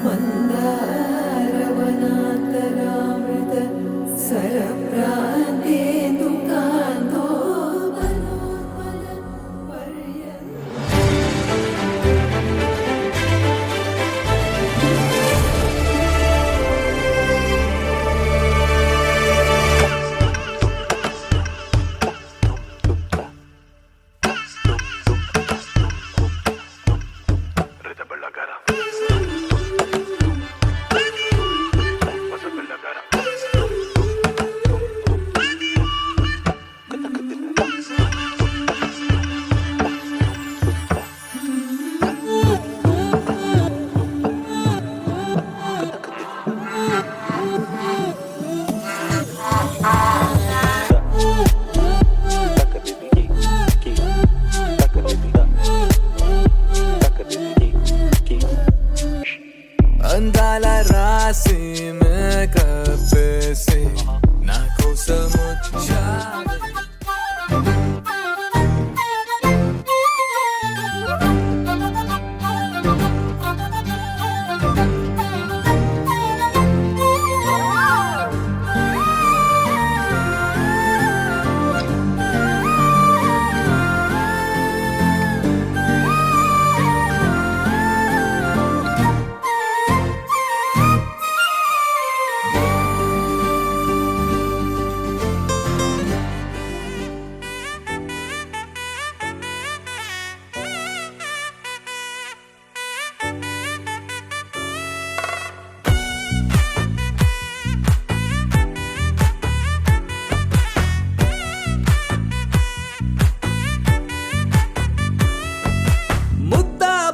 మందారవనాంతరామృత సరప్రాంతేందుకాంతో అందాల రాసి మేకప్ వేసి నా కోసం వచ్చావే.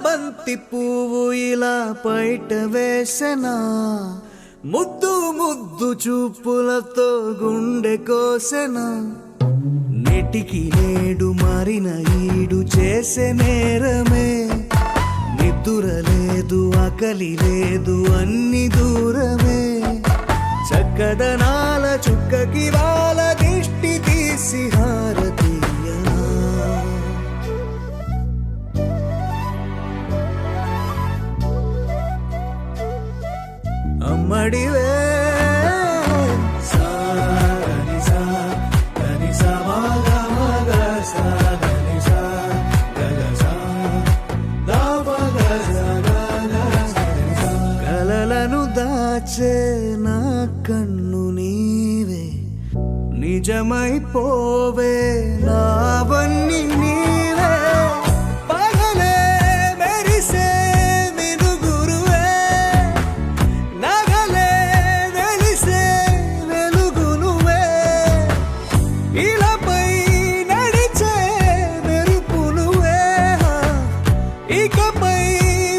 బంతి పువ్వు ఇలా బయట వేసెనా, ముద్దు ముద్దు చూపులతో గుండె కోసెనా. నెటికి నేడు మారిన ఈడు చేసే నేరమే, నిద్ర లేదు ఆకలి లేదు అన్ని దూరమే. చక్కదనాల చుక్కకి వాళ్ళ దిష్టి తీసి హారతీయనా. అమ్మడివే కలలను దాచే నా కన్ను నీవే, నిజమైపోవే నావన్నీ నీవే. పగలే మెరిసే మినుగురువే, నగలే వెలిసే వెలుగు నువ్వే. ఇలాపై నడిచే మెరుపు నువ్వే, ఇకపై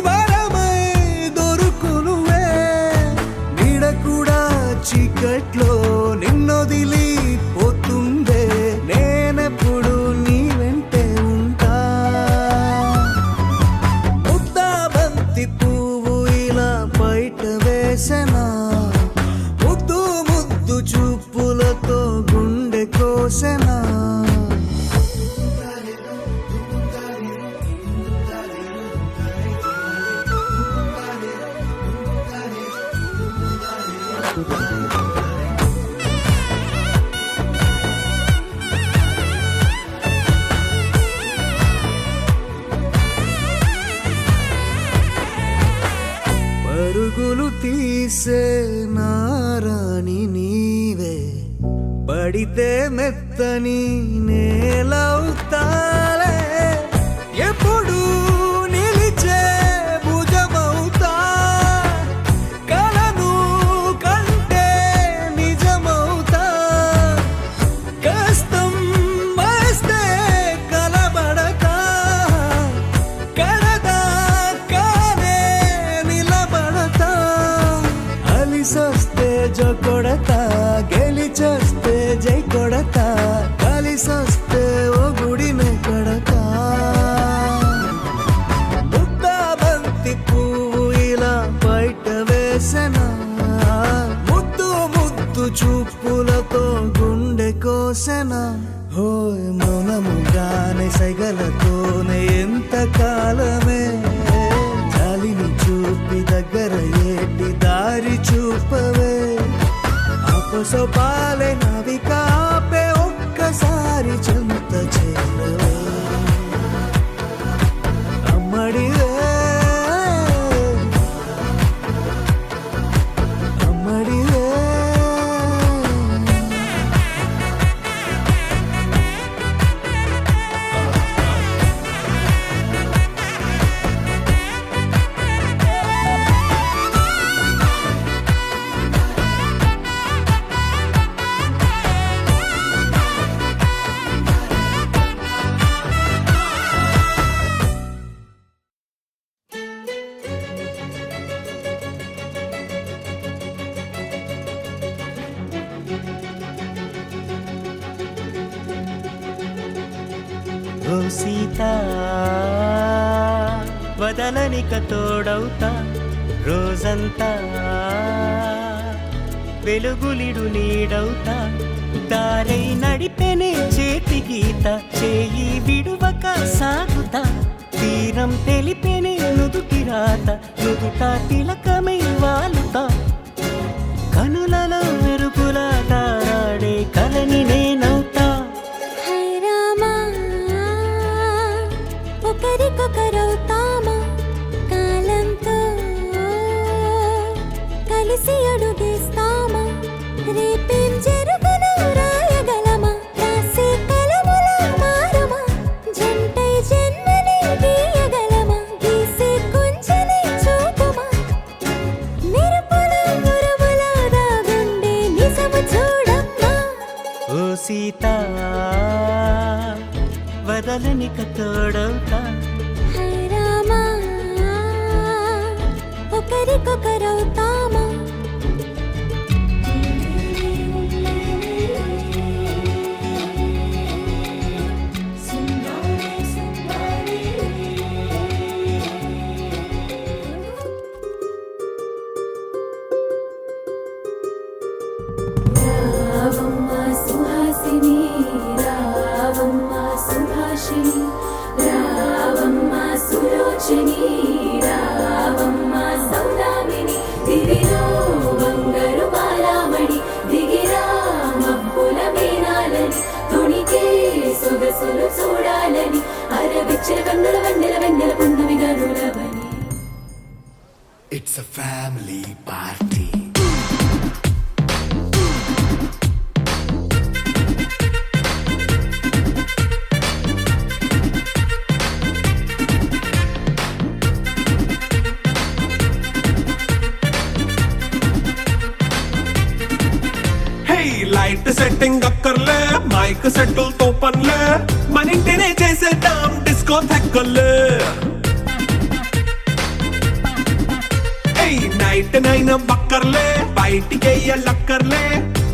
వరమై దొరుకు నువ్వే. నీడ కూడా చీకట్లో నిన్నొదిలి పోతుందే, నేనెప్పుడు నీ వెంటే ఉంటా. ముద్దా బంతి పువ్వు ఇలా బయట వేసెనా, ముద్దు ముద్దు చూపులతో గుండె కోసెనా. పరుగులు తీసే నారాణి నీవే, పడితే మెత్తని నేలవుతాలే. ఎప్పుడు నిలిచే భుజమవుతా, కలను కంటే నిజమవుతా. కష్టం వస్తే కలబడతా, కడదాకానే నిలబడతా. అలిసొస్తే జో కొడతా, గెలిచొస్తే జై కొడతా. కలిసొస్తే ఓ గుడినే కడతా. ముద్దా బంతి పువ్వు ఇలా బయట వేసెనా, ముద్దు ముద్దు చూపులతో గుండె కోసెనా. హోయ్ మౌనముగానే సైగలతోనే ఎంత కాలమే, జాలిని చూపి దగ్గర సొసొపాలే నవికాపే ఒక్కసారి చెంత చేరవే అమ్మడివే అమ్మడివే ఓ సీత వదలనిక తోడవుతా రోజంతా వెలుగులిడు నీడవుతా దారై నడిపెనే చేతి గీత చేయి విడువక సాగుతా తీరం తెలిపెనే నుదుటి రాత నుదుట తిలకమై వాలుతా కనులలో మెరుపుల తారాడే కలని నేనవుతా ఒకరికొకరవుతామా కాలంతో కలిసి అడుగేస్తామా రేపేం జరుగునో రాయగలమా రాసే కలముల మారమా జంటై జన్మని గీయగలమా గీసే కొంచెని చూపుమా మెరుపుల మురుముల దాగుండే నిజము చూడమ్మా ఓ సీత వదలనిక తోడవుతా హై రామా ఒకరికొకరవుతామా రావమ్మ సుహాసిని రావమ్మ సుభాషిణి రావమ్మ సులోచని రావమ్మ సౌదామిని దివిలో బంగారు బాలామణి దిగిరా మబ్బుల మేనాలని తుణికే సొగసులు చూడాలని అరవిచ్చల కన్నుల వెన్నెల వెన్నెల పున్నమి గనులవని It's a family party. Light setting అక్కర్లే మైక్ సెట్టుల్ తో పనులే మన ఇంటినే చేసేద్దాం డిస్కో థెక్కర్లే నైట్ నైన్ బక్కర్లే బయటికి లక్కర్లే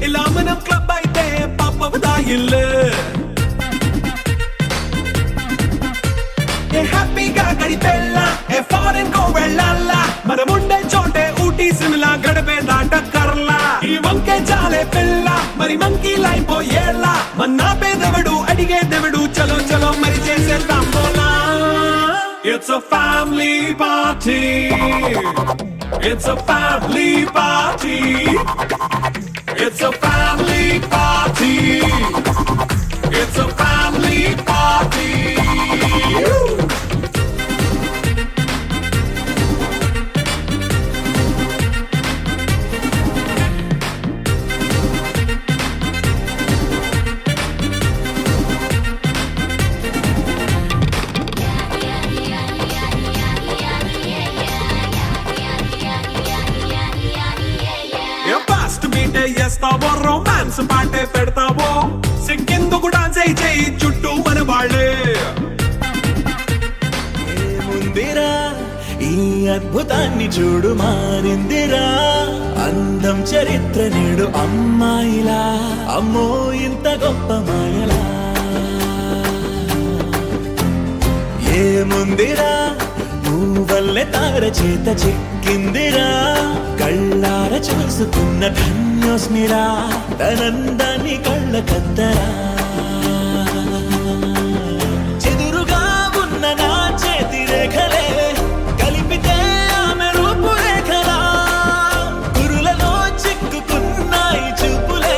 ఇలా మనం క్లబ్ అయితే పాపదాయిల్లే హ్యాపీగా గడిపెళ్ళా ఏ ఫారెన్ కో వెళ్ళాలా మనం ఉండే చోటే ఊటీ సిమ్లా గడిపే దాటక్కర్లా ఈ వంకే చాలే పిల్ల మరి మంకీ లైపోయేలా మన్నా పేదవడు అడిగేదెవడు చలో చలో మరి చేసేద్దాం బోలా It's a family party It's a family party It's a family party It's a family party చేస్తావో రొమాన్స్ పాటే పెడతావో సిక్కిందుకు డాన్స్ అయి చేయి చుట్టూ మన వాళ్ళే ఏముందిరా ఈ అద్భుతాన్ని చూడు మారిందిరా అందం చరిత్ర నేడు అమ్మాయిలా అమ్మో ఇంత గొప్ప మాయలా ఏముందిరా నువ్వల్లే తార చేత చిక్కిందిరా కళ్ళార చూసుకున్న ధన్యోస్మిరా తనందాన్ని కళ్ళ కద్దరా చెదురుగా ఉన్న నా చేతి రేఖలే కలిపితే ఆమె రూపురేఖలా గురులలో చిక్కుకున్నాయి చూపులే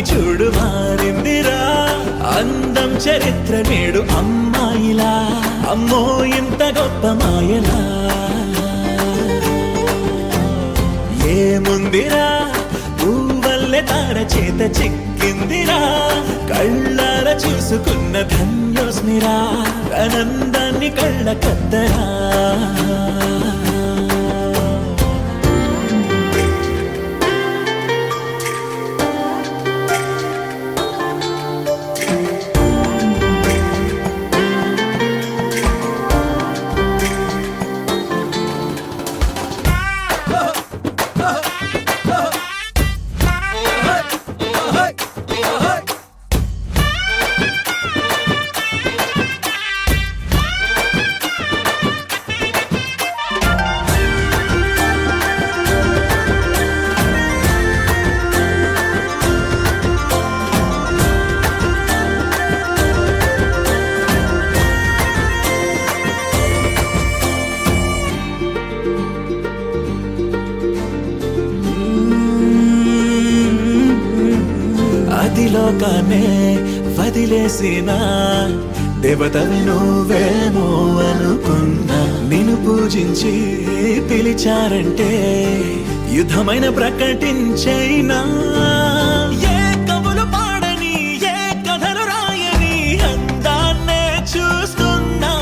చూడు మారిందిరా అందం చరిత్ర నేడు అమ్మాయిలా అమ్మో ఇంత గొప్ప మాయలా ఏముందిరా పువ్వల్లె తార చేత చిక్కిందిరా కళ్ళార చూసుకున్న ధన్యోస్మిరా ఆనందాన్ని కళ్ళ కద్దరా లోకానే వదిలేసిన దేవతవి నువ్వేమో అనుకున్నా నిన్ను పూజించి పిలిచారంటే యుద్ధమైన ప్రకటించైనా ఏ కవులు పాడని ఏ కథలు రాయని అందాన్నే చూస్తున్నా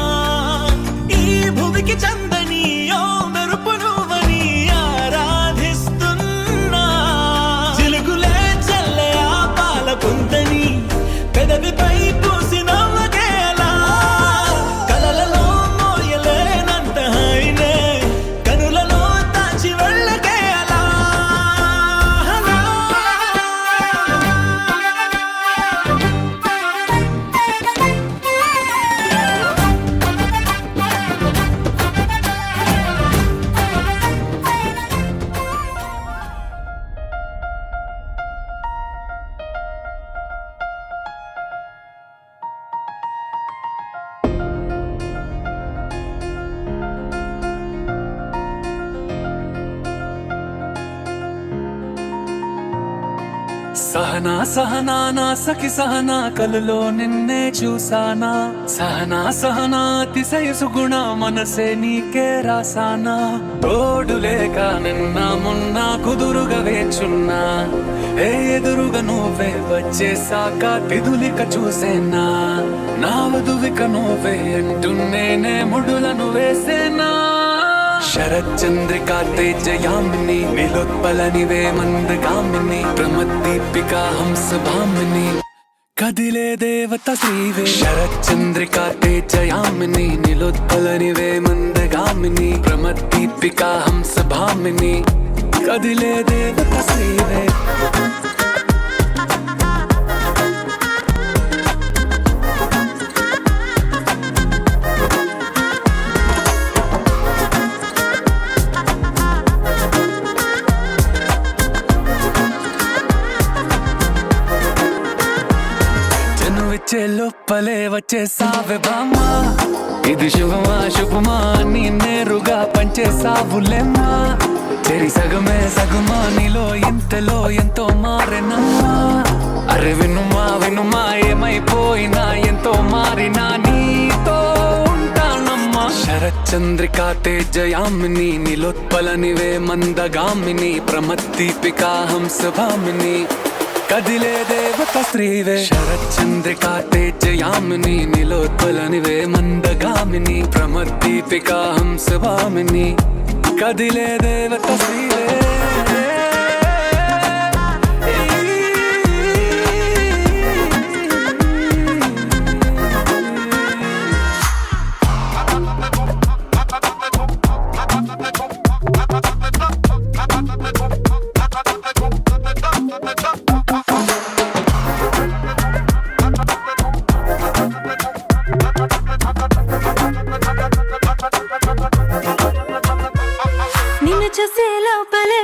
ఈ భూమికి చందని ఓ మెరుపు నువ్వని ఆరాధిస్తున్నా చిలుగులే చల్లే ఆ పాల పొందని పెదవిపై పూసి నవ్వగేలా కలలలో మోయలేనంత హైనే కనులలో దాచి వెళ్ళగేలా సహనా సహనా నా సఖి సహనా కలలో నిన్నే చూసానా సహనా సహనా అతిశయ సుగుణ మనసే నీకే రాసానా తోడు లేక నిన్న మొన్న కుదురుగా వేచున్నా ఏ ఎదురుగా నువ్వే వచ్చేసాక తిదులిక చూసేనా నా వధువిక నువ్వే అంటున్నేనే ముడులను వేసేనా శరచంద్రికా తేజయామిని నిలోత్పలనివే మందగామిని ప్రమద్దీపికా హంసభామిని కదిలే దేవత శ్రీవే శరచంద్రికా తేజయామిని నిలోత్పలనివే మందగామిని ప్రమద్దీపికా హంసభామిని కదిలే దేవత శ్రీవే లోపలే వచ్చేసావే బామ్మా ఇది శుభమా శుభమా నీ నేరుగా పంచేసావులేమ్మా చెరి సగమే సగమా నీలో ఇంతలో ఎంతో మారెనమ్మా అరే వినుమా వినుమా ఏమైపోయినా ఎంతో మారినా నీతో ఉంటానమ్మా శరచంద్రికా తేజయామిని నిలోత్పలనివే మందగామిని ప్రమద్దీపికా హంసభామిని కదిలే దేవత శ్రీవే శరచంద్రికా తేజయామిని నిలోత్పలనివే మందగామిని ప్రమద్దీపికా హంసభామిని కదిలే దేవత శ్రీవే నిన్ను చూసే లోపలే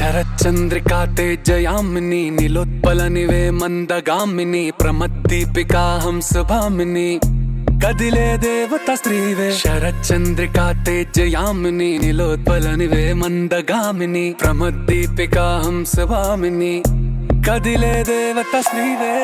శరచంద్రికా తేజయామిని నిలోత్పలనివే మందగామిని ప్రమద్దీపికా హంసభామిని కదిలే దేవత స్త్రీవే శరచంద్రికా తేజయామిని నిలోత్పలనివే మందగామిని ప్రమద్దీపికా హంసభామిని కదిలే దేవత స్త్రీవే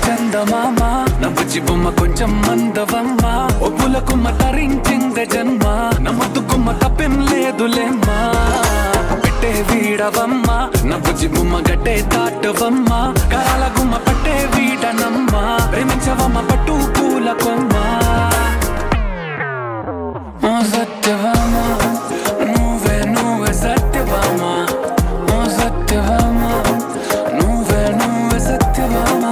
చందమామ నవ్వుచి బొమ్మ కొంచెం మందవమ్మ ఒప్పుల కుమ్మ తరించిందే జన్మ నమ్మద్దు కుమ్మ తప్పేం లేదులేమ్మా పెట్టే వీడవమ్మ నవ్వుచి బొమ్మ గట్టే దాటవమ్మ కరాల గుమ్మ పట్టే వీడనమ్మ ప్రేమించవమ్మ పట్టు పూల కొమ్మ సత్యవామ నువ్వే నువ్వే సత్యవామ సత్యవామ నువ్వే నువ్వే సత్యవామ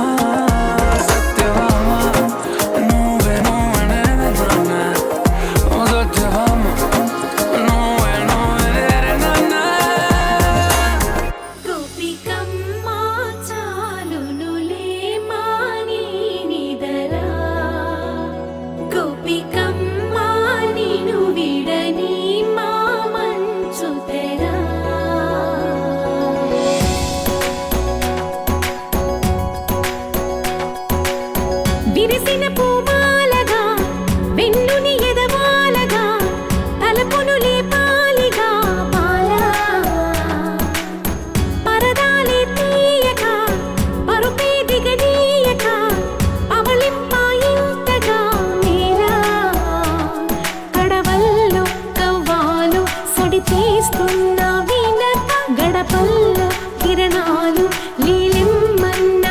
విరిసిన పూమాలగా వెన్నుని ఎదవాలగా తలపును లేపాలిగా మాలా పరదాలే తీయక పరుపే దిగనీయక అవలింపాయింతగా మీరా కడవల్లో కవ్వాలు సడి చేస్తున్న వీణత గడపల్లో కిరణాలు లీలిమ్మన్న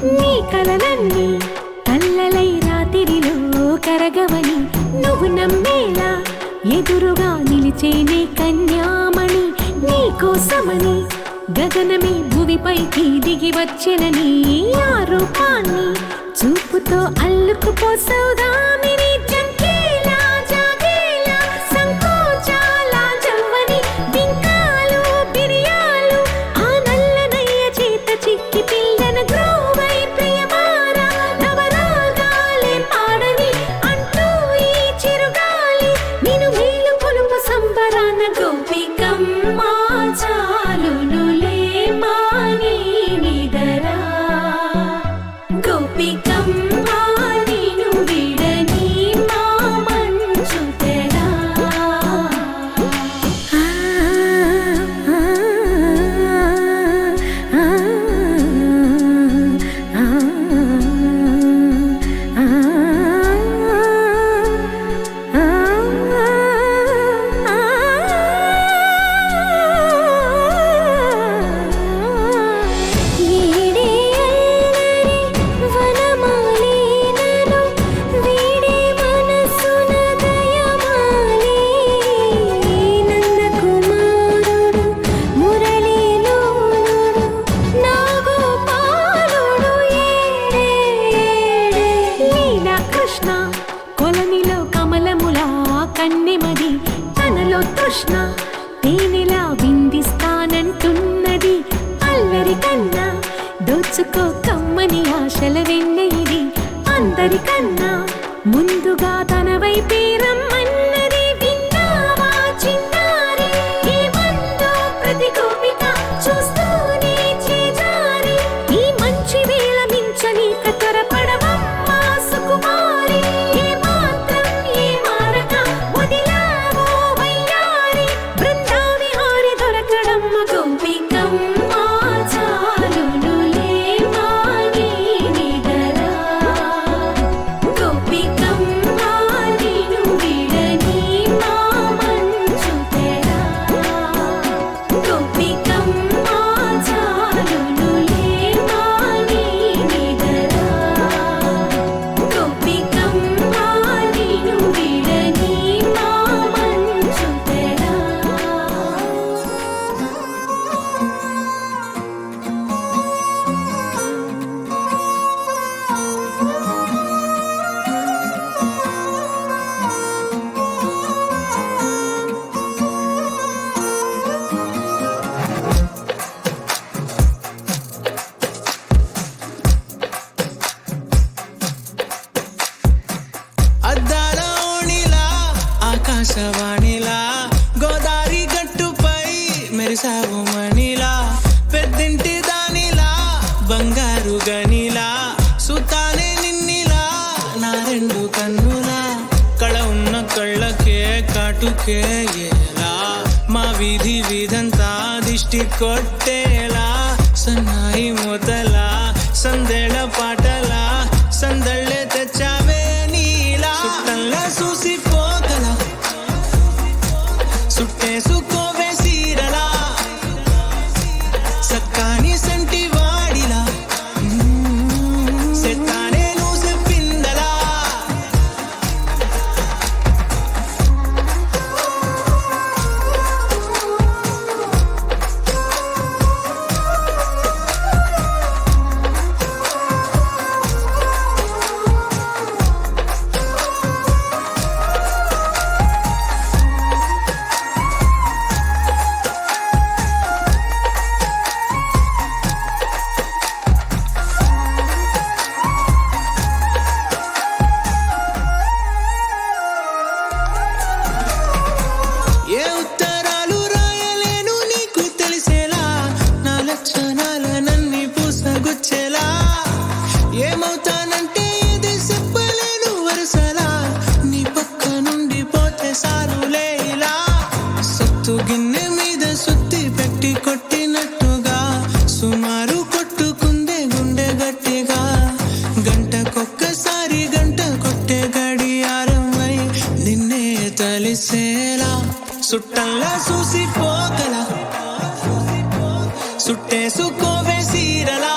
నీ కలలన్నీ కల్లలై రాత్రిలో కరగవని నువ్వు నమ్మేలా ఎదురుగా నిలిచేనే కన్యామణి నీ కోసమని గగనమే భువిపైకి దిగి వచ్చెనని ఆ రూపాన్ని చూపుతో అల్లుకుపోసౌదామిని జంకేలా జాగేలా సంకోచాల జవ్వని బింకాలు బిరియాలు ఆ నల్లనయ్య చేత చిక్కి పిల్లన గ్రోవై ప్రియమారా నవరాగాలే పాడని అంటూ ఈ చిరుగాలి నిన్ను మేలు కొలుపు సంబరాన గోపికమ్మ చాలునులే మాని నిదరా గోపికమ్మ నిన్ను విడని మా మంచు తెరా కొలనిలో కమలములా కన్నెమది తనలో తృష్ణ తేనెలా విందిస్తానంటున్నది అల్లరి కన్నా దోచుకో కమ్మని ఆశల వెన్నెయిది అందరికన్నా ముందుగా తన వైపే రమ్మన్నది విన్నావా చిన్నారి ఏమందో ప్రతి గోపిక చూస్తూనే చేజారి ఈ మంచి వేళ మించనీక త్వరపడవమ్మా సుకుమారి ఆకాశవాణిలా గోదారి గట్టుపై మెరిసావు మణిలా పెద్దింటి దానిలా బంగారు గనిలా సుతానే నిన్నిలా నా రెండు కన్నులా కళ ఉన్న కళ్ళకే కాటుకే ఎలా మా వీధి వీధంతా దిష్టి కొట్టేలా సన్నాయి మొదలా సందేళ పాటలా సందళ్ళే తెచ్చావే నీలా సుట్టంలా చూసిపోగల సుట్టేసుకోవే సీరలా సక్కాని సంటి వాడిలా సెత్తానే నువ్వు చెప్పిందలా ఏ ఉత్తరాలు రాయలేను నీకు తెలిసేలా నా లక్షణాలనన్నీ పూసగుచ్చేలా ఏమవుతానంటే ఇది చెప్పలేను వరుసలా నీ పక్క నుండి పోతే సారులే ఇలా సత్తు గిన్నె మీద సుత్తి పెట్టి కొట్టినట్టుగా సుమారు కొట్టుకుందే గుండె గట్టిగా గంటకొక్కసారి గంట కొట్టే గడియారమై నిన్నే తలిసేలా సుట్టంలా చూసిపోగల సుట్టేసుకోవే సీరలా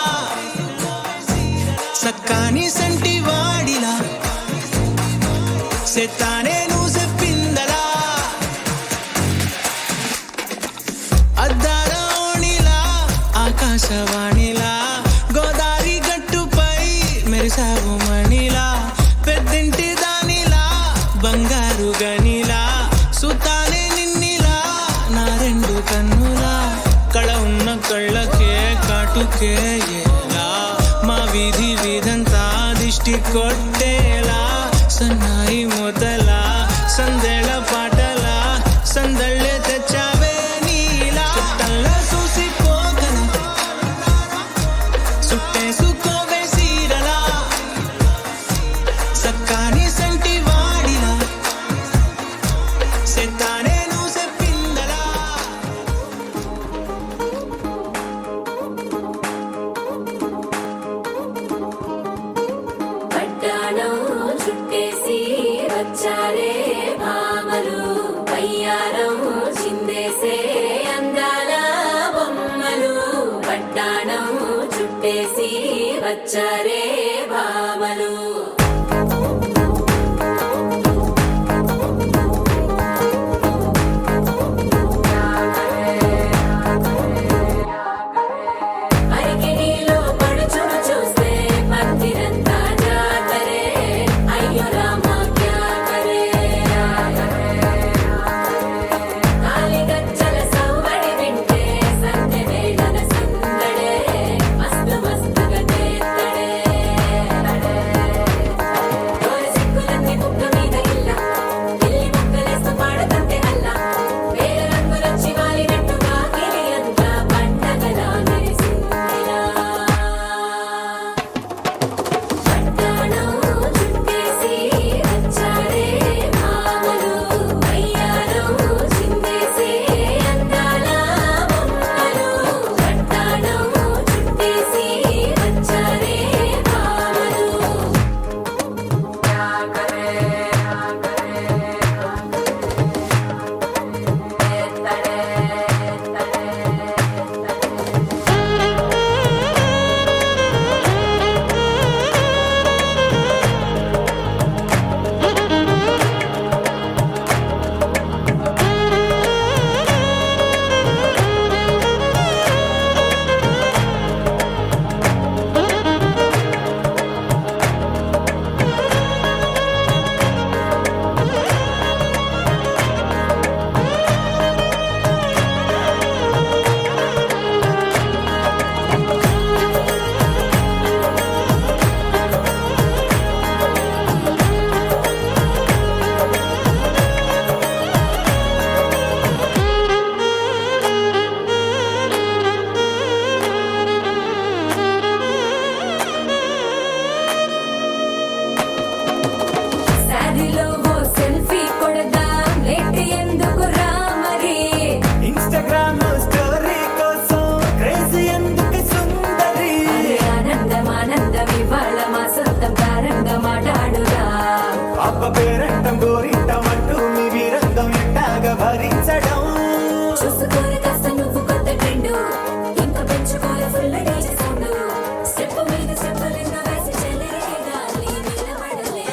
సక్కాని సంటి వాడిలా సెత్తానే నువ్వు చెప్పిందలా అద్దాల ఓణిలా ఆకాశవాణిలా గోదారి గట్టుపై మెరిసావు మణిలా పెద్దింటి దానిలా బంగారు గనిలా సుతానే నిన్నిలా నా రెండు కన్నులా కళ ఉన్న కళ్ళకే కాటుకే ఎలా మా వీధి వీధంతా దిష్టి కొట్టేలా సన్నాయి మొదలా సందేళ పాటలా సందళ్ళే తెచ్చావే నీలా చుట్టంలా చూసిపోగల సుట్టేసుకోవే సీరలా సక్కాని సంటి వాడిలా సెత్తానే నువ్వు చెప్పిందలా పట్టాణం చుట్టేసి వచ్చారే భామలు పయ్యారం చిందేసే అందాల బొమ్మలు పట్టాణం చుట్టేసి వచ్చారే భామలు అరికిడిలో పడుచును చూస్తే పత్తిరంతా జాతరే అయ్యో రామ క్యా కరే కాలిగజ్జల సవ్వడి వింటే సందె వేళన సందడే మస్తు మస్తుగా చేత్తడే మాట్లాడురా అబ్బ పేరంటం గోరింటం అంటూ మీ వీరంగం ఎట్టాగా భరించడం చూసుకోరు కాస్త నువ్వు కొత్త ట్రెండ్ ఇంకా పెంచుకోలే ఫుల్ డీజే సౌండ్ స్టెప్ మీద స్టెప్పులెన్నో వేసి చెలరేగాలి నిలబడలే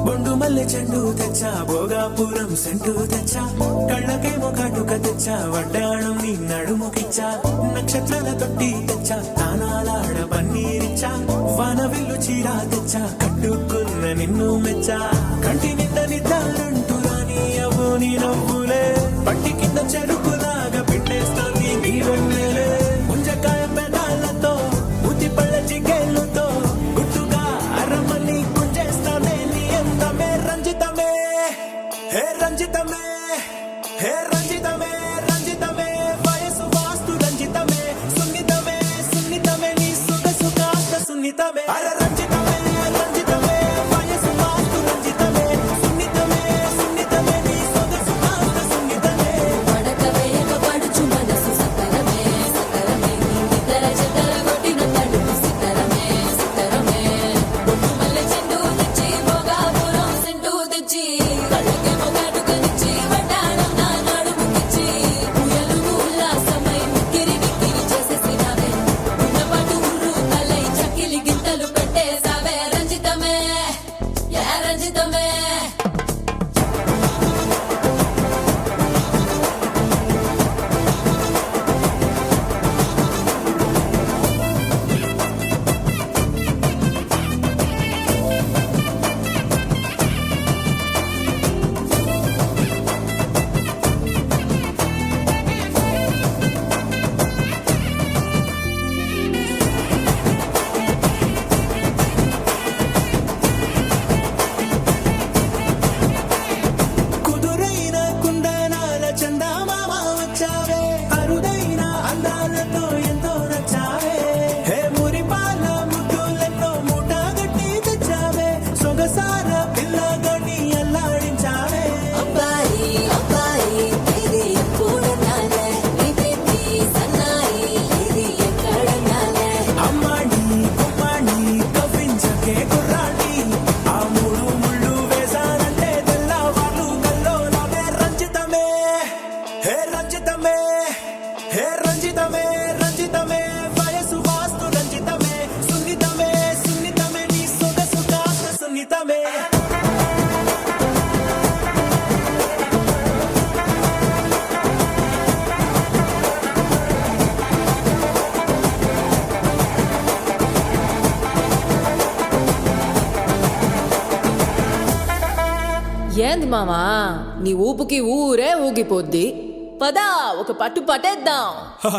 బొండు మల్లె చెండు తెచ్చా భోగాపురం సెంటు తెచ్చా కళ్ళకేమో కాటుక తెచ్చా వడ్డాణం నీ నడుముకిచ్చా నక్షత్రాల తొట్టి తెచ్చా తానాలాడ పన్నీరిచ్చా వానవిల్లు చీర తెచ్చా కట్టుకున్న నిన్ను మెచ్చా కంటి నిండా నిద్దారంటూ రాని అవ్వు నీ నవ్వులే పట్టి కింద చెరుకులాగా పిండేస్తాంది నీ వెన్నెలే ముంజకాయ పెదాలతో ముతి పళ్ళ చికేళ్ళతో గుట్టుగా అరమని గుంజేస్తానే నీ అందమే రంజితమే హే రంజితమే హే రంజితమే రంజితమే వయసు వాస్తు రంజితమే సున్నితమే సున్నితమే నీ సొగసు కాస్త సున్నితమే అరే రంజితమే రంజితమే వయసు వాస్తు రంజితమే సున్నితమే సున్నితమే నీ సొగసు కాస్త సున్నితమే పడక వేయక పడుచు మనసు సకరమే సకరమే ఇతర చెతర కొట్టిన తడుపు సితరమే సితరమే బొట్టు మల్లె చెండు తెచ్చి భోగాపురం సెంటు తెచ్చి కళ్ళకేమో కాటుకనిచ్చి వడ్డాణం నా నడుముకిచ్చి ఉయ్యాలుగు ఉల్లాసమై మిక్కిరి మిక్కిరి చేసేసినావే ఉన్నపాటు ఉర్రు తలై చకిలి గింతలు పెట్టేసావే రంజితమే యా రంజితమే కుదురైన కుందనాల చందమామ వచ్చావే అరుదైన అందాలతో ఎంతో నచ్చావే హే మురిపాల ముద్దులెన్నో మూట గట్టి తెచ్చావే సొగసార పిల్లగని అల్లాడించావే అబ్బాయి అబ్బాయి ఇది ఎప్పుడన్నాలే ఇది సన్నాయి ఇది ఎక్కడన్నాలే అమ్మాడి కుమ్మాడి కవ్వించకే కుర్రాడి ఆ మూడు ముళ్ళు వేసానంటే తెల్లవాళ్ళు కల్లో నవ్వే రంజితమే హే రంజితమే హే రంజితమే రంజితమే వయసు వాస్తు రంజితమే సున్నితమే సున్నితమే నీ సొగసు కాస్త సున్నితమే ఏంది మామా నీ ఊపుకి ఊరే ఊగిపోద్ది పదా ఒక పట్టు పట్టేద్దాం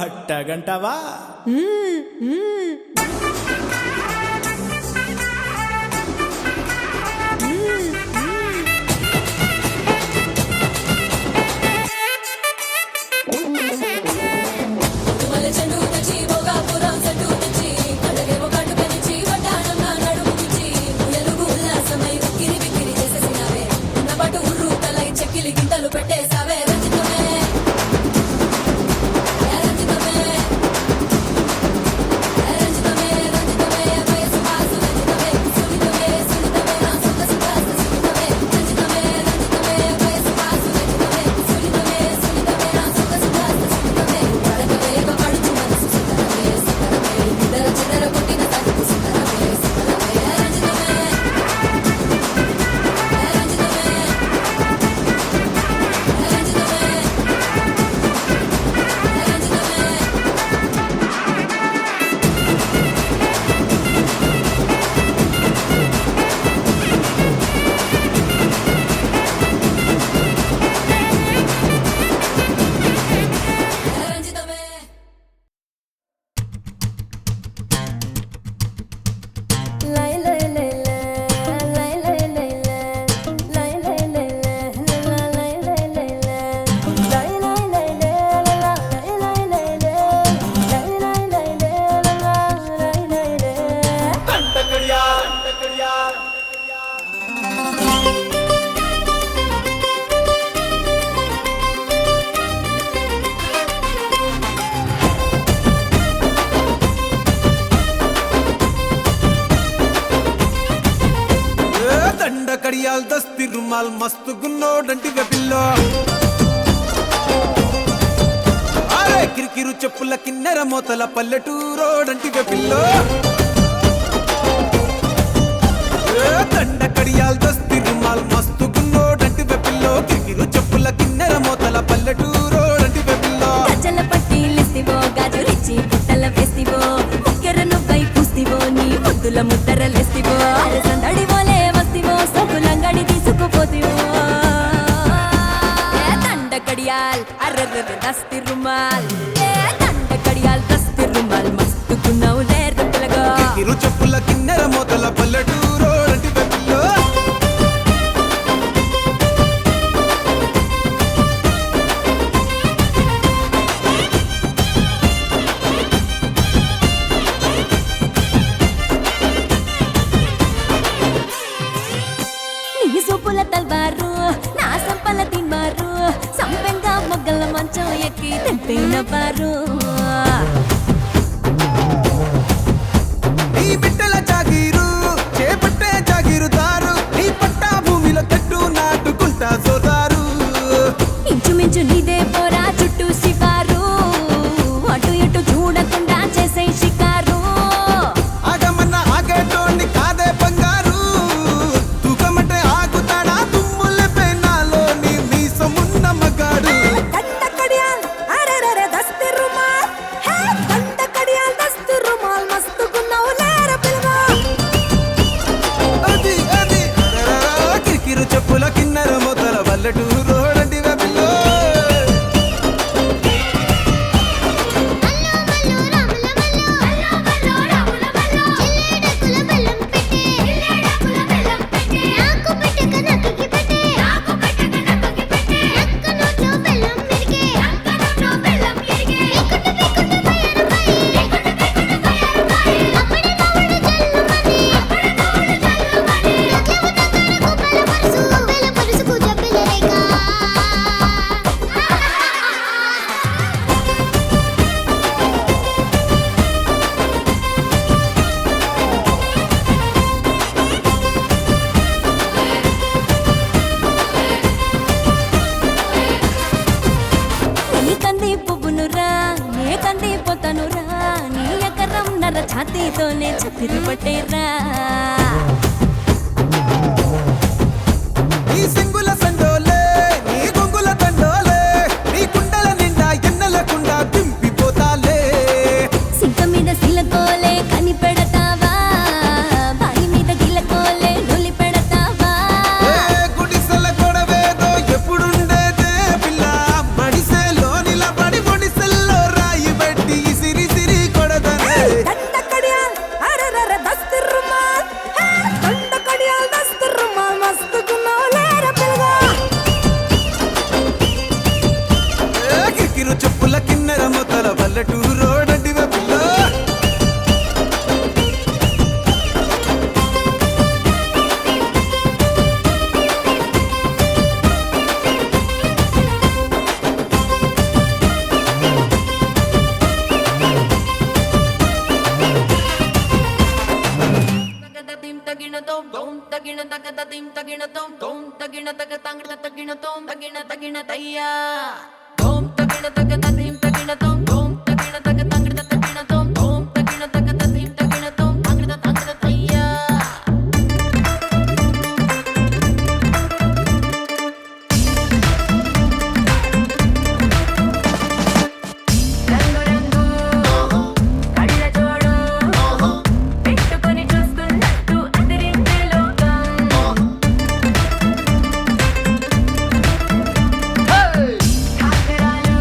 అట్టగంటవా మల్లె చెండు తెచ్చి భోగాపురం సెంటు తెచ్చి కళ్ళకేమో కాటుకనిచ్చి వడ్డాణం నా నడుముకిచ్చి ఉయ్యాలుగు ఉల్లాసమై మిక్కిరి మిక్కిరి చేసేసినావే ఉన్నపాటు ఉర్రు తలై చకిలి గింతలు పెట్టేసావే రంజితమే యా రంజితమే యా రంజితమే రంజితమే రుమాల్ మస్తు గున్నోడంటివే పిల్లో అరే కిరికిరు చెప్పుల కిన్నెర మోతల పల్లెటూరోడంటివే పిల్లో దండ కడియాల్ దస్తి రుమాల్ మస్తు గున్నోడంటివే పిల్లో కిరికిరు చెప్పుల కిన్నెర మోతల పల్లెటూరోడంటివే పిల్లో గజ్జల పట్టీలిస్తివో గాజులిచ్చి పుట్టల వేస్తివో ముక్కెర నువ్వై పూస్తివో నీ ముద్దుల ముద్దరలేస్తివో అరసందడి వోలే వస్తివో సబ్బులంగడి తీసుకుపోతివో దండ కడియాల్ అర్రర్ర దస్తి రుమాల్ దండ కడియాల్ దస్తి రుమాల్ మస్తు గున్నావు లేరు పిల్లగా కిరికిరు చెప్పుల కిన్నెర మోతల పల్లెటూరోడంటివే పిల్లో నీ సూపుల తల్వారు నా సంపల తిన్మారు సంపెంగా మొగ్గల మంచం ఎక్కి తెంపైన వారు నీ బిడ్డల జాగీరు చేపట్టే జాగీరుదారు నీ పట్టా భూమిలో చెట్టు నాటుకుంటా సోదారు ఇంచుమించు నీదే పోరా చుట్టూ శివారు అటు ఇటు చూడకుండా చేసే షికారు ఆగమన్న ఆగేటోని కాదే బంగారు తూకమంటే ఆగుతాడా తుమ్ముల పెనాలో నీ మీసమున్న మగాడు దండ కడియాల్ అరెరెరె దస్తి రుమాల్ హే దండ కడియాల్ దస్తి రుమాల్ మస్తు గున్నావు లేర పిల్లగా అది అరరరా, కిరికిరు చెప్పుల కిన్నెర మొదల పల్లెటూరోడంటివే పిల్లో నీ కంది పువ్వునురా నే కంది పోతనురా నీ ఎకరం నర ఛాతీతోనే చతిరి పట్టేరా నీ సింగుల సండోలే నీ గొంగుల తండోలే నీ కుండల నిండా ఎన్నెలకుండా దింపిపోతాలే సింక మీద సిలకోలే కని పెడతావా బాయి మీద గిలకోలే నొలి పెడతావా ఏ గుడిసెల గొడవేదో ఎప్పుడుండేదే పిల్ల మడిసెలో నిలబడి పొడిసెల్లో రాయి పెట్టి సిరి సిరి కొడదనే దండ కడియాల్ అరెరెరె దస్తి రుమాల్ హే దండ కడియాల్ దస్తి రుమాల్ మస్తు గున్నావు లేర పిల్లగా కిరికిరు చెప్పుల కిన్నెర మొదల పల్లెటూరోడంటివే పిల్ల పెట్టుకొని చూస్తున్నట్టు అదిరించే లోకం కాకరాలు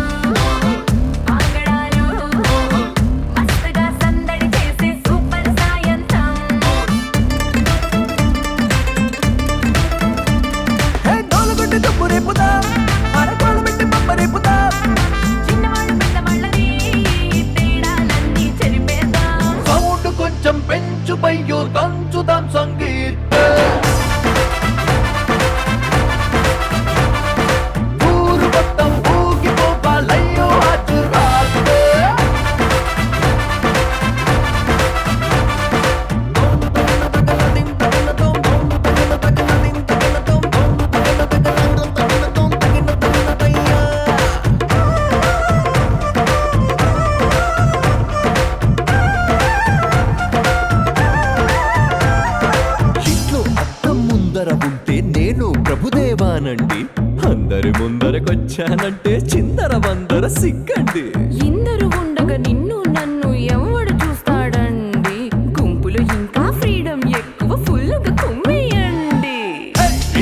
వచ్చానంటే చిందర వందర సిగ్గండి. ఇందరు ఉండగా నిన్ను నన్ను ఎవడు చూస్తాడండి. గుంపులో ఇంకా ఫ్రీడమ్ ఎక్కువ, ఫుల్గా కుమ్మేయండి.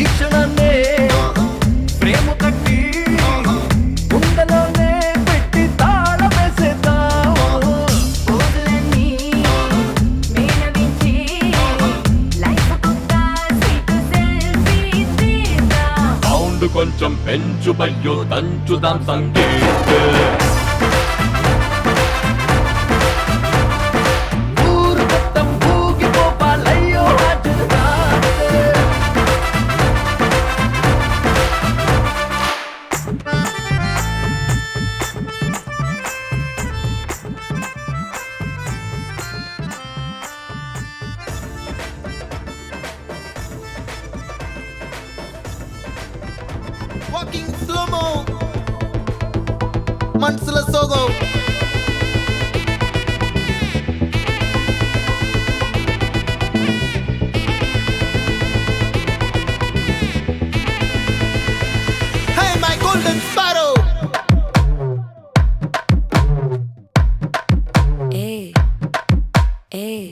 ఈ క్షణాన్నే ప్రేమ కట్టి గుండెలోనే పెట్టి తాళం వేసేద్దాం. ఊర్లన్నీ మేనవించి లైఫ్ కొత్త స్వీట్ సెల్ఫీ తీద్దాం. సౌండ్ కొంచెం పెంచు బయ్యో దంచుదాం సంగీత్. ఊరు మొత్తం ఊగిపోవాలయ్యో రాజుగా. వాకింగ్ స్లోమో మనసుల సోగో Hey my golden sparrow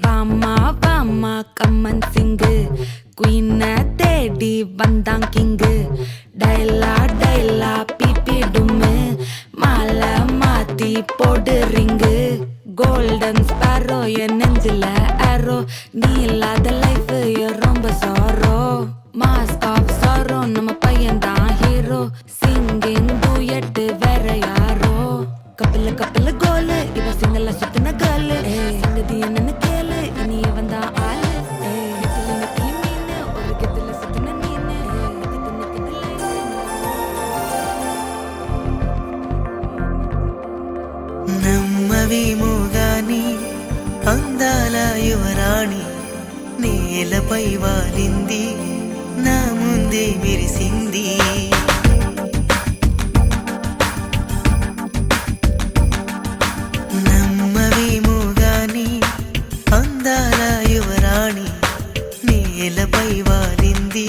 வாமா கம்மன் சிங்கு குயின தேடி வந்தான் கிங்கு. டைலா டைலா பிபி டும்மு மாலை மாத்தி போடு ரிங்கு. கோல்டன் ஸ்பாரோ என் நெஞ்சில ஆரோ, நீ இல்லாத லைஃப் ரொம்ப சாரோ. மாஸ்க் ஆஃப் சாரோ நம்ம பையன் தான் ஹீரோ. சிங்கிங் டூயட் வேற யாரோ. கப்பில கப்பில கோலு இவ சிங்கல சுத்தின கேளு. சங்கதி என்னன்னு கேளு, இனி வந்தா ஆளு. நெத்தில நெத்தில மீனு, ஒரு கெத்துல சுத்தின நீனு. நிக்குது நிக்குது லைனு. నమ్మవేమో గాని అందాల యువరాణి నేలపై వాలింది, నా ముందే మెరిసింది. నమ్మవేమో గాని అందాల యువరాణి నేలపై వాలింది,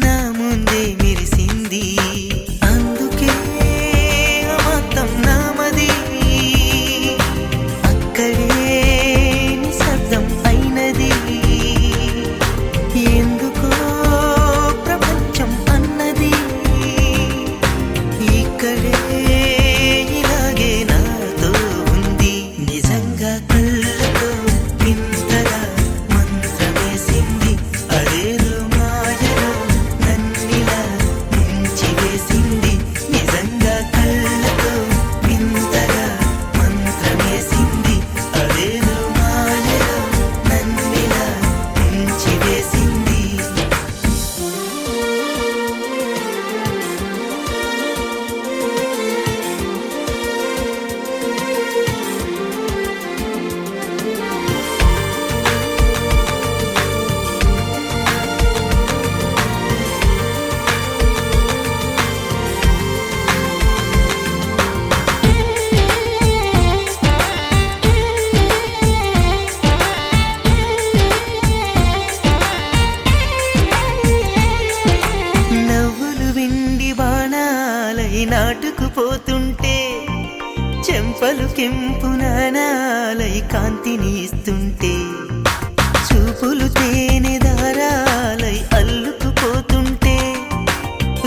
నా ముందే మెరిసింది. అందుకే అమాంతం నామది, అక్కడే నిశ్శబ్దం అయినది. ఎందుకో ప్రపంచం అన్నది ఇక్కడే ఇలాగే నాతో ఉంది. నిజంగా కళ్ళతో వింతగా మంత్రమేసింది, అదేదో మాయలో నన్నిలా ముంచివేసింది. నిజంగా కళ్ళతో వింతగా మంత్రమేసింది, అదేదో మాయలో నన్నిలా ముంచివేసింది. నవ్వులు విండి బాణాలై నాటుకుపోతుంటే, చెంపలు కెంపు నాణాలై కాంతిని ఇస్తుంటే, చూపులు తేనె దారాలై అల్లుకుపోతుంటే,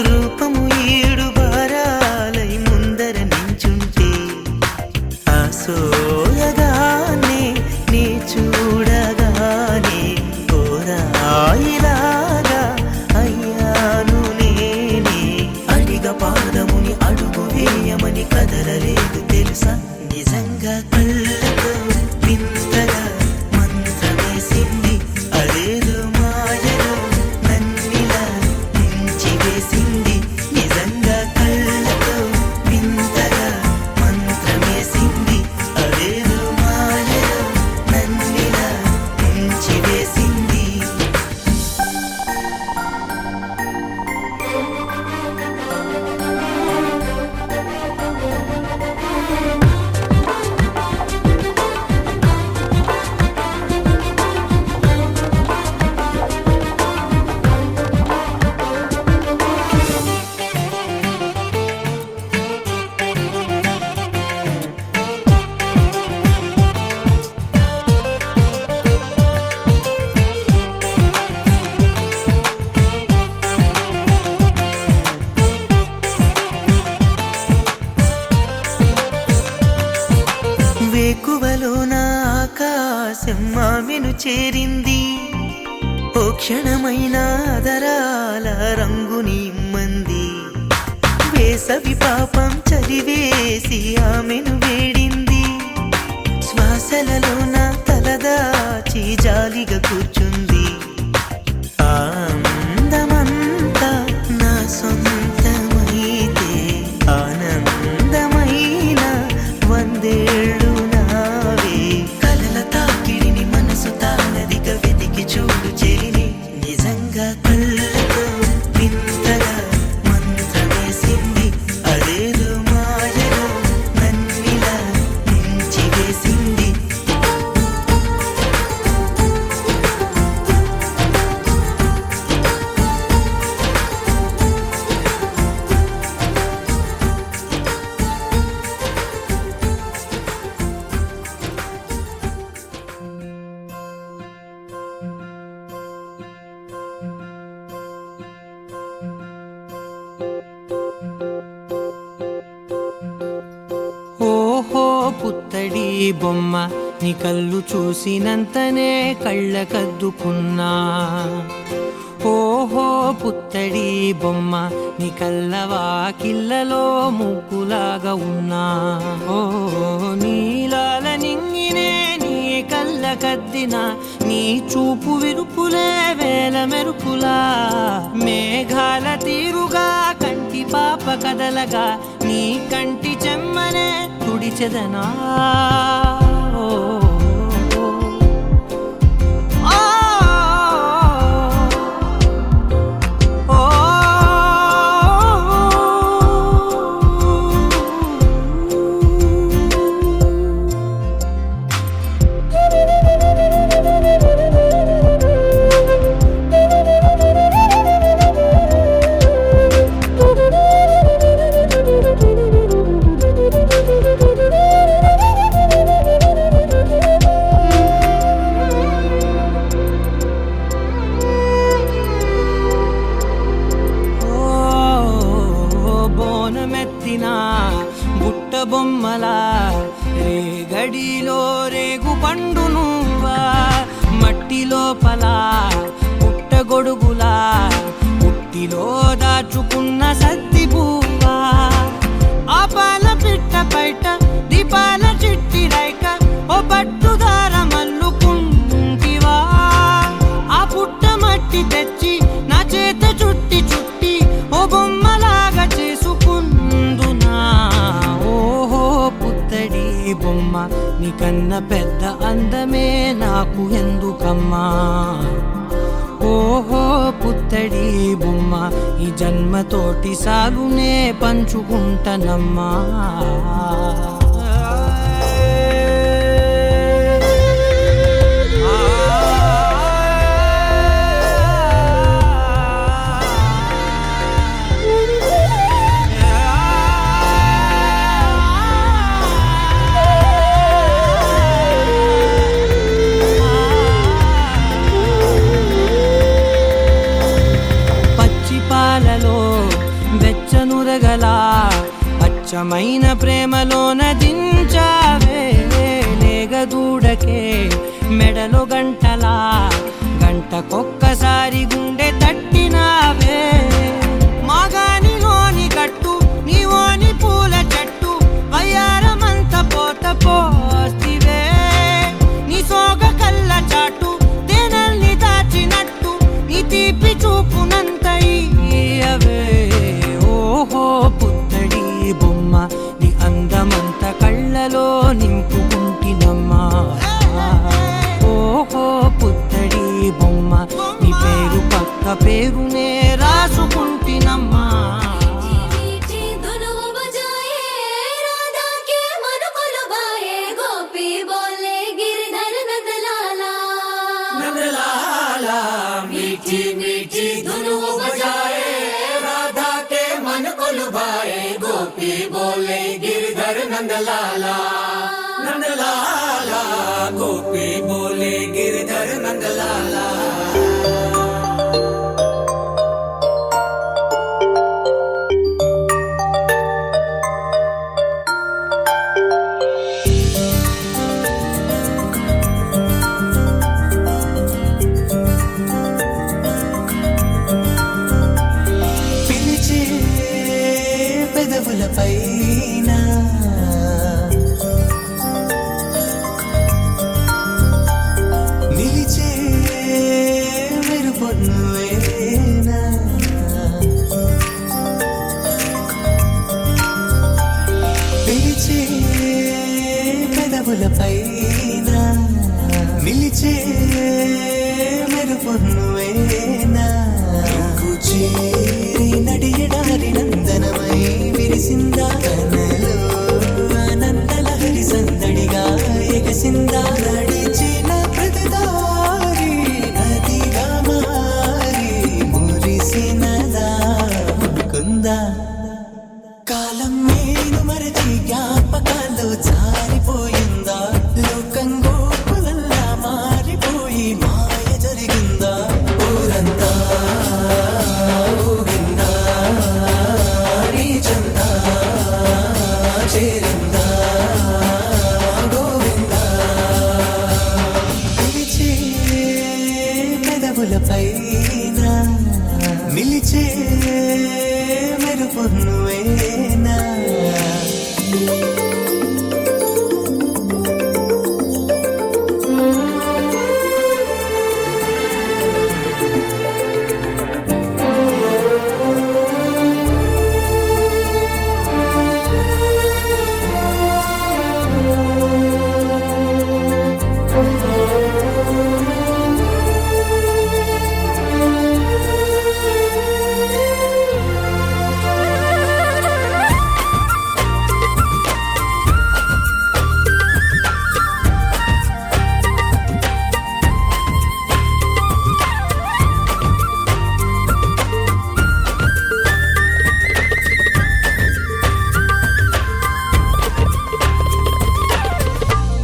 రూపము ఏడు బారాలై ముందర నించుంటే, ఆ సోయగానే నీ చూడగానే ఓరాయిలాగా అయ్యాను నేనే. అడిగ పాదముని అడుగు వేయమని కదలలేదు తెలుసా. నిజంగా కళ్ళతో వింతగా మంత్రమేసింది, అదేదో మాయలో నన్నిలా ముంచివేసింది. నిజంగా కళ్ళతో వింతగా మంత్రమేసింది, అదేదో మాయలో నన్నిలా ముంచివేసింది. వేకువలోన ఆకాశం ఆమెను చేరింది ఓ క్షణమైన అదరాల రంగుని ఇమ్మంది వేసవి పాపం చలివేసి ఆమెను వేడింది శ్వాసలలోన తలదాచి జాలిగా కూర్చుంది ఆనందమంతా నా సొంతమైతే ఆనందమైన వందేళ్ళు నావే కలల తాకిడిని మనసు తానదిగా వెతికి చూడు చెలిని నిజంగా కళ్ళతో వింతగా మంత్రమేసింది అదేదో మాయలో నన్నిలా మించి వేసింది ఓహో పుత్తడి బొమ్మ నీ కళ్ళు చూసినంతనే కళ్ళకద్దుకున్నా ఓహో పుత్తడి బొమ్మ నీ కళ్ళవాకిళ్ళలో ముగ్గులాగా ఉన్నా ఓ నీలాల నింగినే నీ కళ్ళకద్దిన నీ చూపు విరుపులే వేల మెరుపులా మేఘాల తీరుగా కంటి పాప కదలగా నీ కంటి చెమ్మనే తుడిచెదనా ఓ బుట్ట బొమ్మలా రేగడిలో రేగు పండు నువ్వా మట్టి లోపల పుట్టగొడుగులా పుట్టిలో దాచుకున్న సత్తి పువ్వా ఆపాల పిట్ట బయట దీపాల చిట్టి రైక ఓ పట్టుదార మల్లుకుంటివా ఆ పుట్ట మట్టి తెచ్చి నా చేత చుట్టి చుట్టి ఓ బొమ్మలాగా చేసుకుందునా ఓహో పుత్తడి బొమ్మ నీకన్నా పెద్ద అందమే నాకు ఎందుకమ్మా ఓహో పుత్తడి బొమ్మ ఈ జన్మతోటి సాలునే పంచుకుంటనమ్మా వెచ్చనురగలా అచ్చమైన ప్రేమలోన దించావే లేగదూడకే మెడలో గంటలా గంటకొక్కసారి గుండె తట్టినావే మాగానిలోని గట్టు నీవోని పూల చెట్టు వయ్యారమంత పోత పోస్తివే నీ సోగ కళ్ళ చాటు తేనల్ని దాచినట్టు నీ తీపి చూపునంత ఇయ్యవే ఓహో పుత్తడి బొమ్మ నీ అందమంత కళ్ళలో నింపుకుంటినమ్మా ఓహో పుత్తడి బొమ్మ నీ పేరు పక్క పేరునే రాసుకుంటినమ్మా धुनुओं बजाए राधा के मन को लुभाए गोपी बोले गिरधर नंदलाला मीठी मीठी धुनुओं बजाए राधा के मन को लुभाए गोपी बोले गिरधर नंदलाला नंदलाला गोपी बोले गिरधर नंदलाला పెదవులపైన నిలిచే మెరుపు నువ్వేనా నీకు చేరి నడియడారి నందనమై విరిసిందా కనలో ఆనందలహరి సందడిగా ఎగసిందా నడిచిన ప్రతిదారి నదిగా మారి మురిసినదా ముకుందా కాలం నేను మరచి జ్ఞాపకాల్లో జారిపోయిందా లోకం గోపులల్లా మారిపోయి మాయ జరిగిందా ఊరంతా ఊగిందా నీ చందా చేరిందా గోవిందా పిలిచే పెదవులపైన నిలిచే మెరుపు నువ్వేనా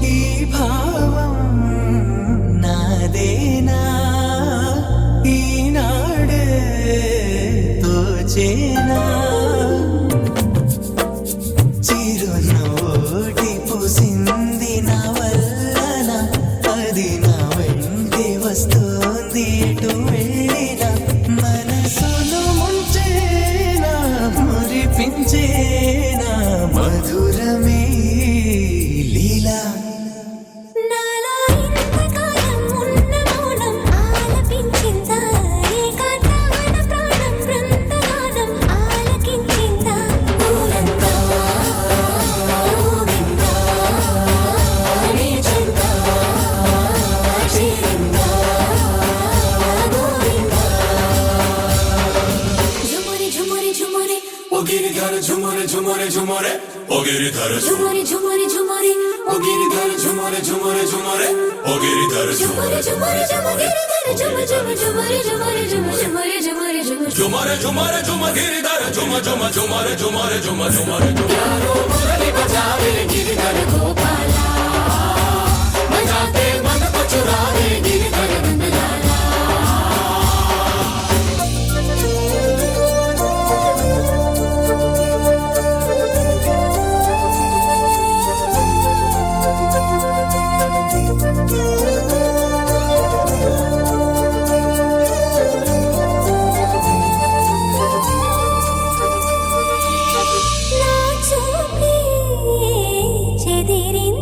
ఈ భావం నాదేనా ఈనాడే తోచేనా చిరునోటి పూసింది నా వల్లన అది నా వెంటే వస్తుంది ఎటు వెళ్ళినా మనసును ముంచేనా మురిపించేనా మధురమే లీలా నాలో ఇంతకాలం ఉన్న మౌనం ఆలపించిందా ఏకాంతాన ప్రాణం బృందగానం ఆలకించిందా ఊరంతా ఊగిందా నీ చెంతా చేరిందా గోవిందా ఝుమురి ఝుమురి ఝుమురి ओ गिरिधर झुमरे झुमरे झुमरे ओ गिरिधर ఝుమురి ఝుమురి ఝుమురి ओ गिरिधर झुमरे झुमरे झुमरे ओ गिरिधर ఝుమురి ఝుమురి ఝుమురి ఝుమ ఝుమ ఝుమురి ఝుమురి ఝుమ ఝుమురి ఝుమురి ఝుమ झुमरे झुमरे झुम गिरिधर झुम झुम झुमरे झुमरे झुम झुमरे यारो मुरली बजावे गिरिधर गोपाला बजाते मन को चुरावे गिरिधर नंदलाला నా చూపే చెదిరింది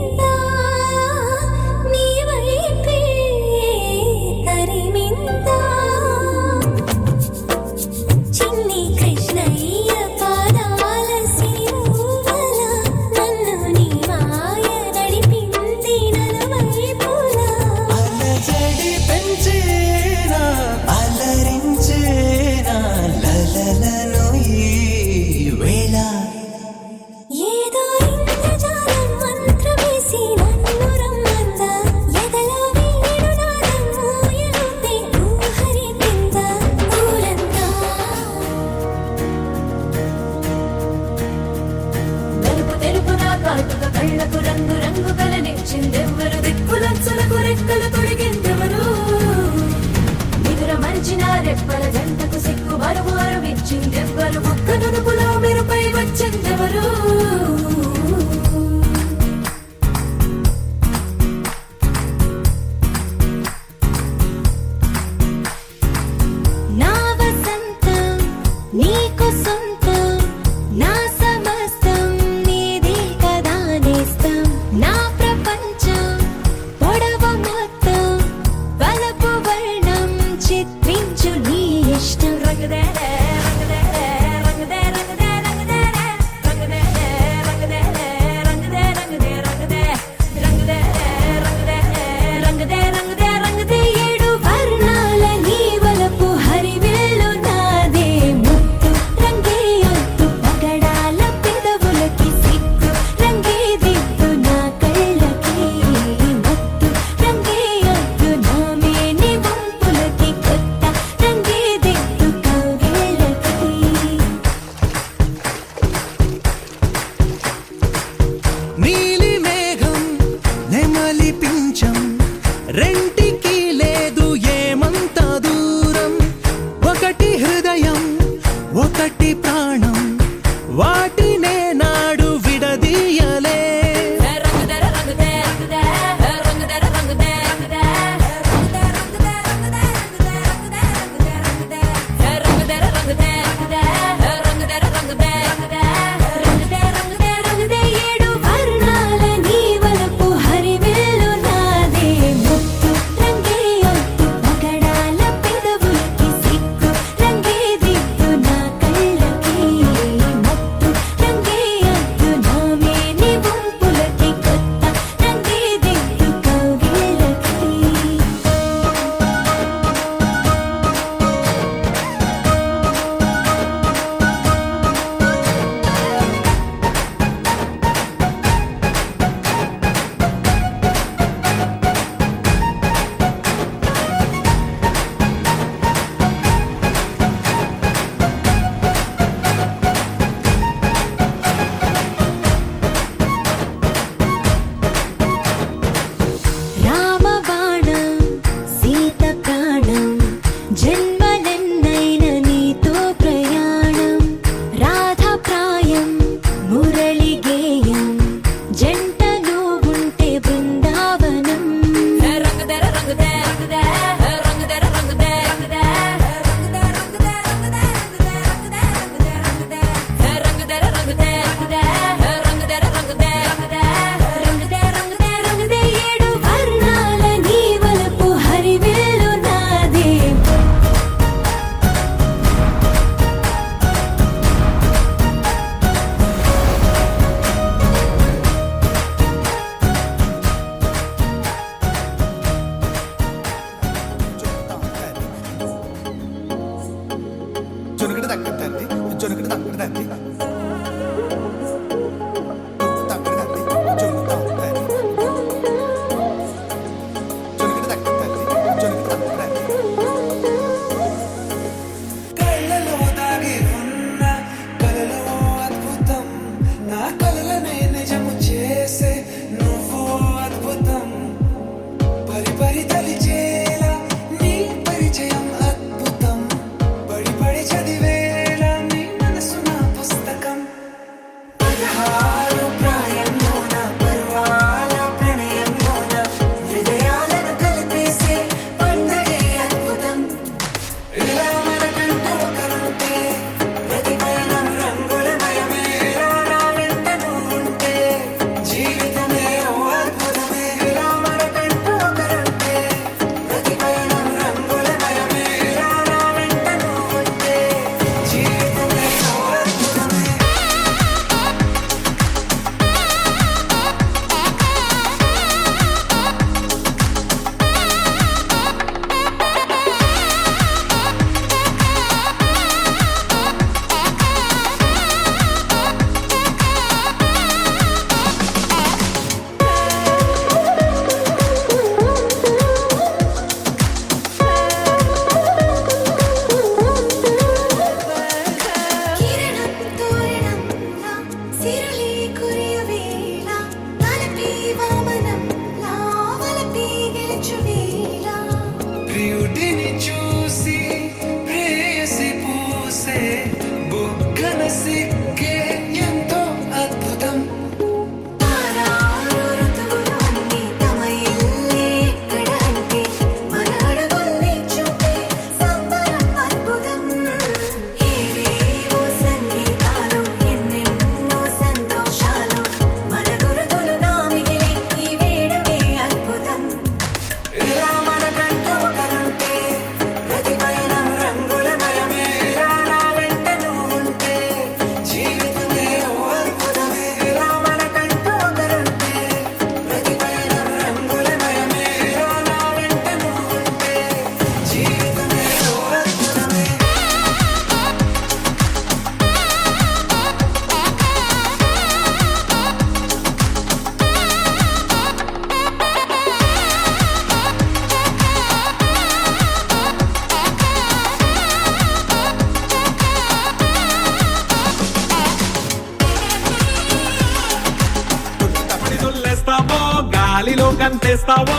చేస్తావో గాలిలో కంటేస్తావో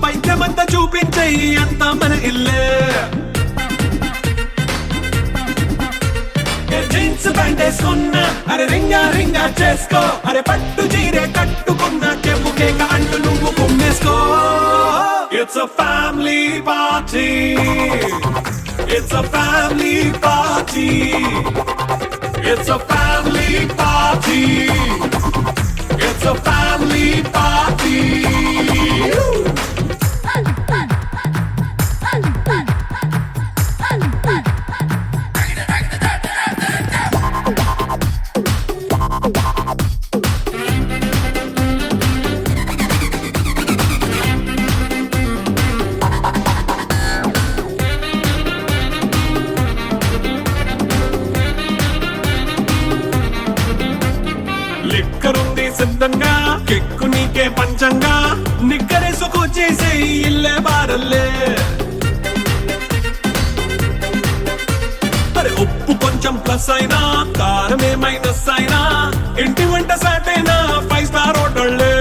పైద్యమంతా చూపించేయి అంత మన ఇల్లే జీన్స్ ప్యాంట్ వేసుకున్నా అరే రింగా రింగా చేసుకో అరే పట్టు చీరే కట్టుకున్నా చెప్పు కేక అంటూ నువ్వు కుమ్మేసుకో it's a family party it's a family party it's a family party it's a family party లిక్కరుంది సిద్ధంగా కెక్కు నీకే పంచంగా నిక్కరేసుకొచ్చేసే ఇల్లే బారల్లే అరే ఉప్పు కొంచెం ప్లస్ అయినా కారమే మైనస్ అయినా ఇంటి వంట సాటైనా 5 స్టార్ హోటళ్ళే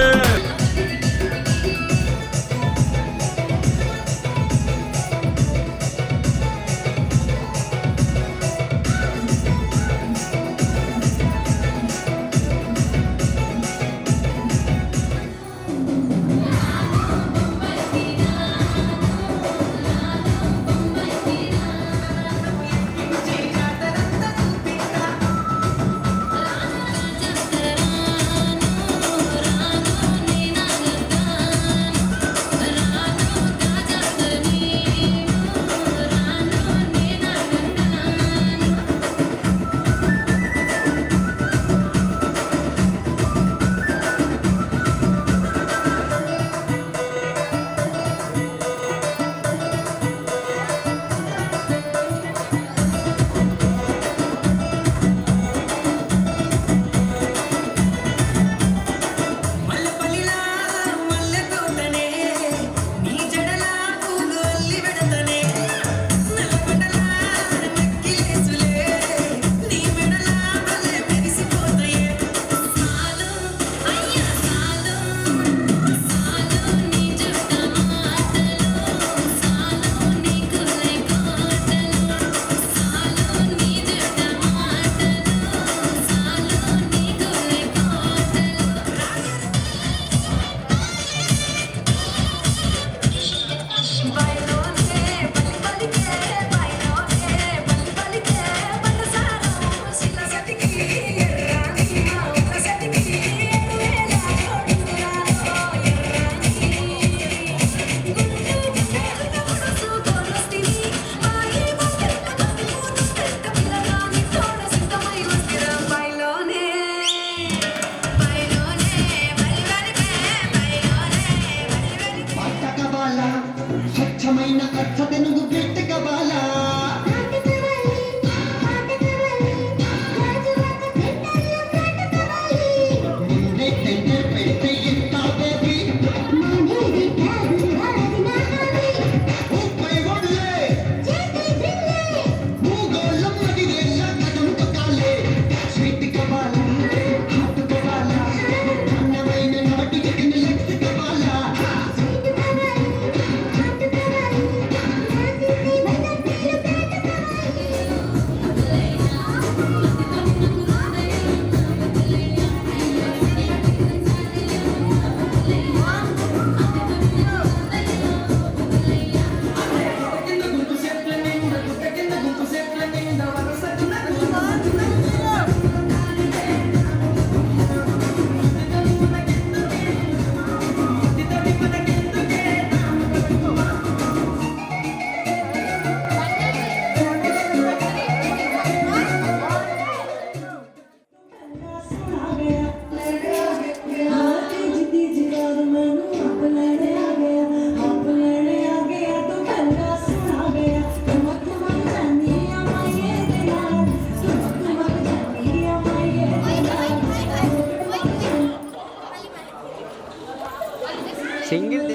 స్వచ్ఛమైన అర్థ తెలుగు గెట్ట కబాలా సింగిల్